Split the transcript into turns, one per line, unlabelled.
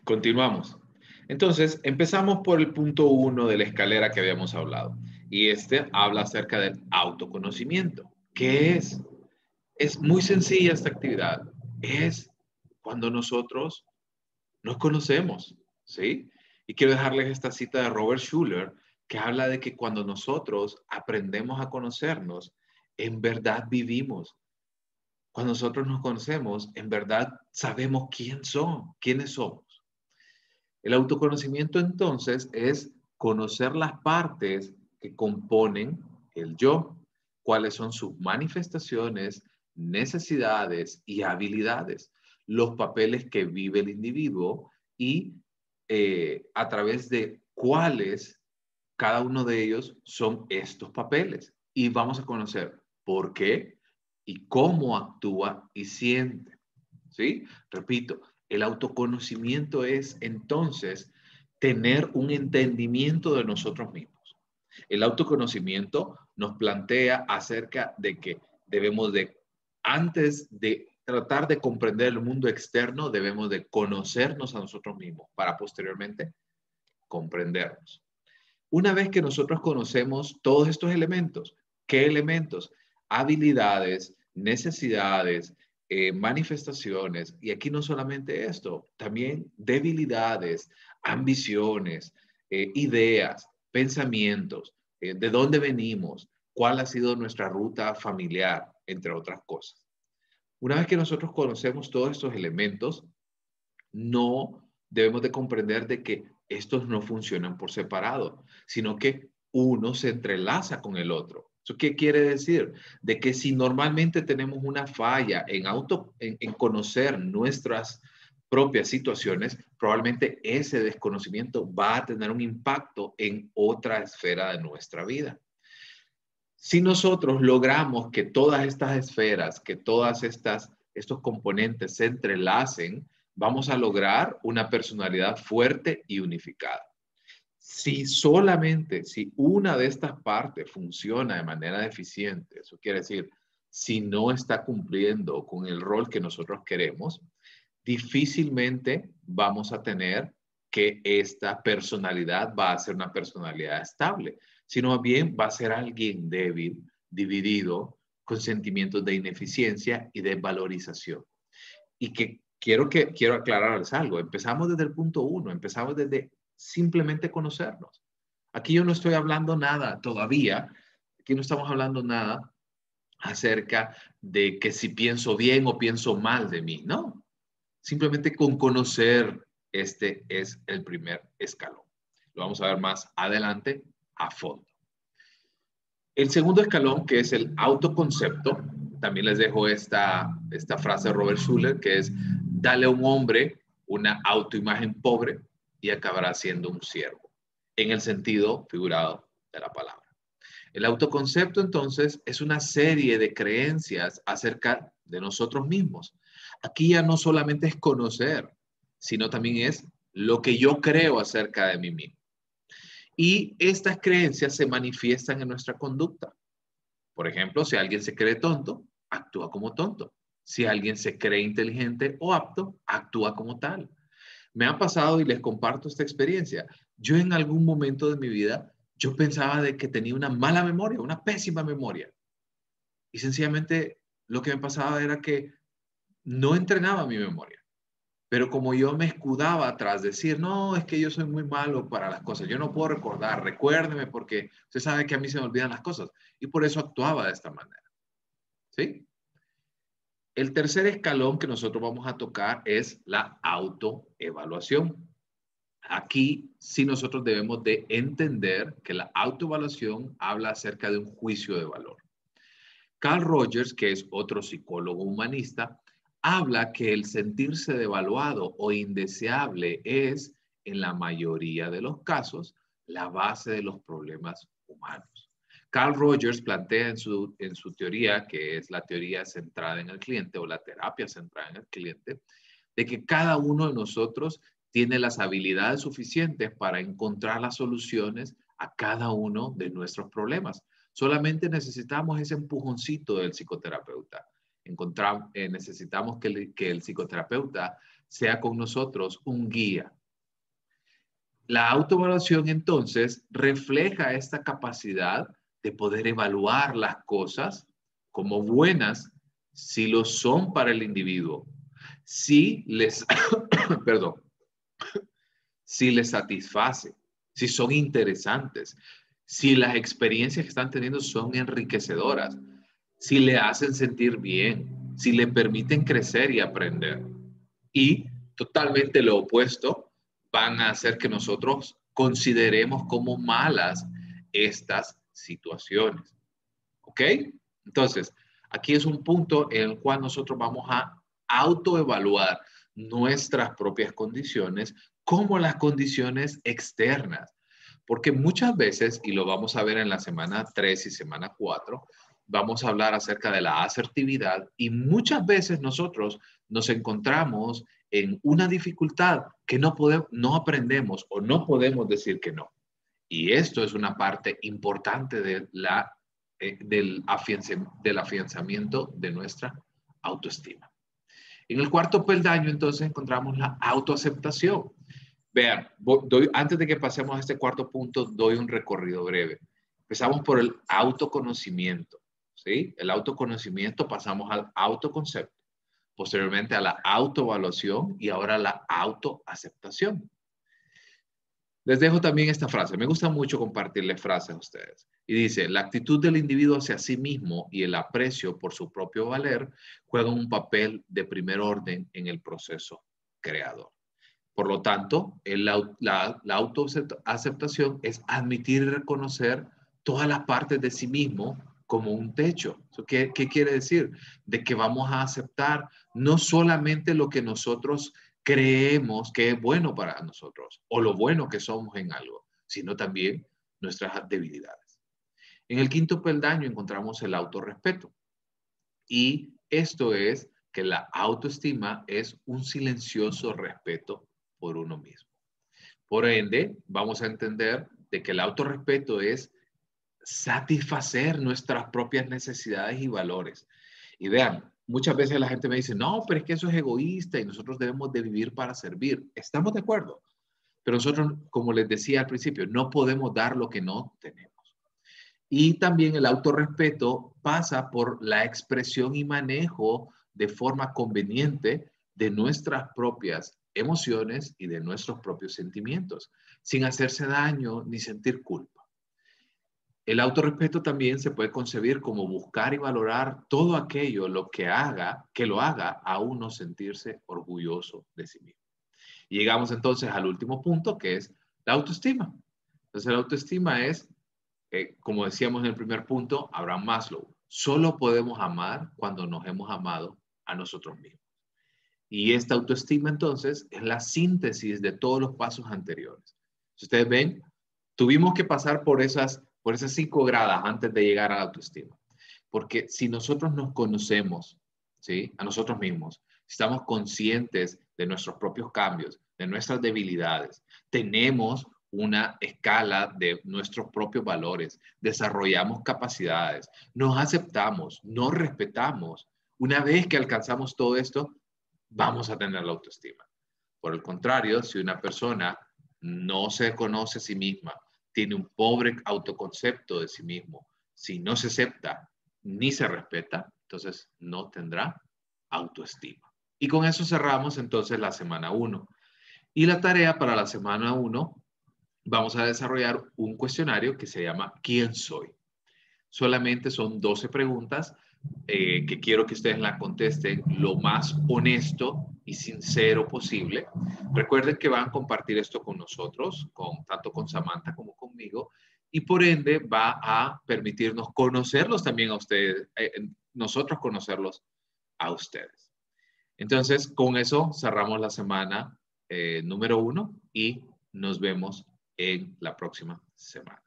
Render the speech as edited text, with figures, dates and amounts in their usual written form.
Continuamos. Entonces, empezamos por el punto 1 de la escalera que habíamos hablado. Y este habla acerca del autoconocimiento. ¿Qué es? Es muy sencilla esta actividad. Es cuando nosotros nos conocemos, ¿sí? Y quiero dejarles esta cita de Robert Schuller que habla de que cuando nosotros aprendemos a conocernos, en verdad vivimos. Cuando nosotros nos conocemos, en verdad sabemos quiénes somos. El autoconocimiento entonces es conocer las partes que componen el yo, cuáles son sus manifestaciones, necesidades y habilidades, los papeles que vive el individuo y a través de cuáles cada uno de ellos son estos papeles. Y vamos a conocer por qué y cómo actúa y siente. ¿Sí? Repito, el autoconocimiento es entonces tener un entendimiento de nosotros mismos. El autoconocimiento nos plantea acerca de que debemos de, antes de tratar de comprender el mundo externo, debemos de conocernos a nosotros mismos para posteriormente comprendernos. Una vez que nosotros conocemos todos estos elementos, ¿qué elementos? Habilidades, necesidades, manifestaciones, y aquí no solamente esto, también debilidades, ambiciones, ideas, pensamientos, de dónde venimos, cuál ha sido nuestra ruta familiar, entre otras cosas. Una vez que nosotros conocemos todos estos elementos, no debemos de comprender de que estos no funcionan por separado, sino que uno se entrelaza con el otro. ¿Eso qué quiere decir? De que si normalmente tenemos una falla en conocer nuestras propias situaciones, probablemente ese desconocimiento va a tener un impacto en otra esfera de nuestra vida. Si nosotros logramos que todas estas esferas, que estos componentes se entrelacen, vamos a lograr una personalidad fuerte y unificada. Si una de estas partes funciona de manera deficiente, eso quiere decir, si no está cumpliendo con el rol que nosotros queremos, difícilmente vamos a tener que esta personalidad va a ser una personalidad estable, sino más bien va a ser alguien débil, dividido, con sentimientos de ineficiencia y de valorización. Y que quiero aclararles algo. Empezamos desde el punto 1, empezamos desde simplemente conocernos. Aquí yo no estoy hablando nada todavía, aquí no estamos hablando nada acerca de que si pienso bien o pienso mal de mí, no. Simplemente con conocer, este es el primer escalón. Lo vamos a ver más adelante a fondo. El segundo escalón, que es el autoconcepto, también les dejo esta frase de Robert Schuller, que es, dale a un hombre una autoimagen pobre y acabará siendo un siervo, en el sentido figurado de la palabra. El autoconcepto, entonces, es una serie de creencias acerca de nosotros mismos. Aquí ya no solamente es conocer, sino también es lo que yo creo acerca de mí mismo. Y estas creencias se manifiestan en nuestra conducta. Por ejemplo, si alguien se cree tonto, actúa como tonto. Si alguien se cree inteligente o apto, actúa como tal. Me ha pasado y les comparto esta experiencia. Yo en algún momento de mi vida, yo pensaba de que tenía una mala memoria, una pésima memoria. Y sencillamente lo que me pasaba era que no entrenaba mi memoria. Pero como yo me escudaba atrás, decir, no, es que yo soy muy malo para las cosas, yo no puedo recordar, recuérdeme porque usted sabe que a mí se me olvidan las cosas. Y por eso actuaba de esta manera. ¿Sí? El tercer escalón que nosotros vamos a tocar es la autoevaluación. Aquí sí nosotros debemos de entender que la autoevaluación habla acerca de un juicio de valor. Carl Rogers, que es otro psicólogo humanista, habla que el sentirse devaluado o indeseable es, en la mayoría de los casos, la base de los problemas humanos. Carl Rogers plantea en su teoría, que es la teoría centrada en el cliente o la terapia centrada en el cliente, de que cada uno de nosotros tiene las habilidades suficientes para encontrar las soluciones a cada uno de nuestros problemas. Solamente necesitamos ese empujoncito del psicoterapeuta. Necesitamos que el psicoterapeuta sea con nosotros un guía, La autoevaluación entonces refleja esta capacidad de poder evaluar las cosas como buenas si lo son para el individuo, si les, perdón, si les satisface, si son interesantes, si las experiencias que están teniendo son enriquecedoras, si le hacen sentir bien, si le permiten crecer y aprender. Y totalmente lo opuesto, van a hacer que nosotros consideremos como malas estas situaciones. ¿Ok? Entonces, aquí es un punto en el cual nosotros vamos a autoevaluar nuestras propias condiciones como las condiciones externas. Porque muchas veces, y lo vamos a ver en la semana 3 y semana 4, vamos a hablar acerca de la asertividad y muchas veces nosotros nos encontramos en una dificultad que no podemos, no aprendemos o no podemos decir que no. Y esto es una parte importante de del afianzamiento de nuestra autoestima. En el cuarto peldaño, entonces, encontramos la autoaceptación. Vean, antes de que pasemos a este cuarto punto, doy un recorrido breve. Empezamos por el autoconocimiento, ¿sí? El autoconocimiento, pasamos al autoconcepto, posteriormente a la autoevaluación y ahora a la autoaceptación. Les dejo también esta frase. Me gusta mucho compartirles frases a ustedes. Y dice, la actitud del individuo hacia sí mismo y el aprecio por su propio valer juegan un papel de primer orden en el proceso creador. Por lo tanto, la autoaceptación es admitir y reconocer todas las partes de sí mismo como un techo. ¿Qué quiere decir? De que vamos a aceptar no solamente lo que nosotros creemos que es bueno para nosotros o lo bueno que somos en algo, sino también nuestras debilidades. En el quinto peldaño encontramos el autorrespeto. Y esto es que la autoestima es un silencioso respeto por uno mismo. Por ende, vamos a entender de que el autorrespeto es satisfacer nuestras propias necesidades y valores. Y vean, muchas veces la gente me dice, no, pero es que eso es egoísta y nosotros debemos de vivir para servir. Estamos de acuerdo. Pero nosotros, como les decía al principio, no podemos dar lo que no tenemos. Y también el autorrespeto pasa por la expresión y manejo de forma conveniente de nuestras propias emociones y de nuestros propios sentimientos, sin hacerse daño ni sentir culpa. El autorrespeto también se puede concebir como buscar y valorar todo aquello que lo haga a uno sentirse orgulloso de sí mismo. Y llegamos entonces al último punto, que es la autoestima. Entonces, la autoestima es, como decíamos en el primer punto, Abraham Maslow, solo podemos amar cuando nos hemos amado a nosotros mismos. Y esta autoestima entonces es la síntesis de todos los pasos anteriores. Si ustedes ven, tuvimos que pasar por esas 5 gradas antes de llegar a la autoestima. Porque si nosotros nos conocemos, ¿sí? A nosotros mismos, estamos conscientes de nuestros propios cambios, de nuestras debilidades, tenemos una escala de nuestros propios valores, desarrollamos capacidades, nos aceptamos, nos respetamos. Una vez que alcanzamos todo esto, vamos a tener la autoestima. Por el contrario, si una persona no se conoce a sí misma, tiene un pobre autoconcepto de sí mismo, si no se acepta ni se respeta, entonces no tendrá autoestima. Y con eso cerramos entonces la semana 1. Y la tarea para la semana 1, vamos a desarrollar un cuestionario que se llama ¿Quién soy? Solamente son 12 preguntas que quiero que ustedes la contesten lo más honesto y sincero posible. Recuerden que van a compartir esto con nosotros, tanto con Samantha como conmigo, y por ende va a permitirnos conocerlos también a ustedes, nosotros conocerlos a ustedes. Entonces, con eso cerramos la semana número 1 y nos vemos en la próxima semana.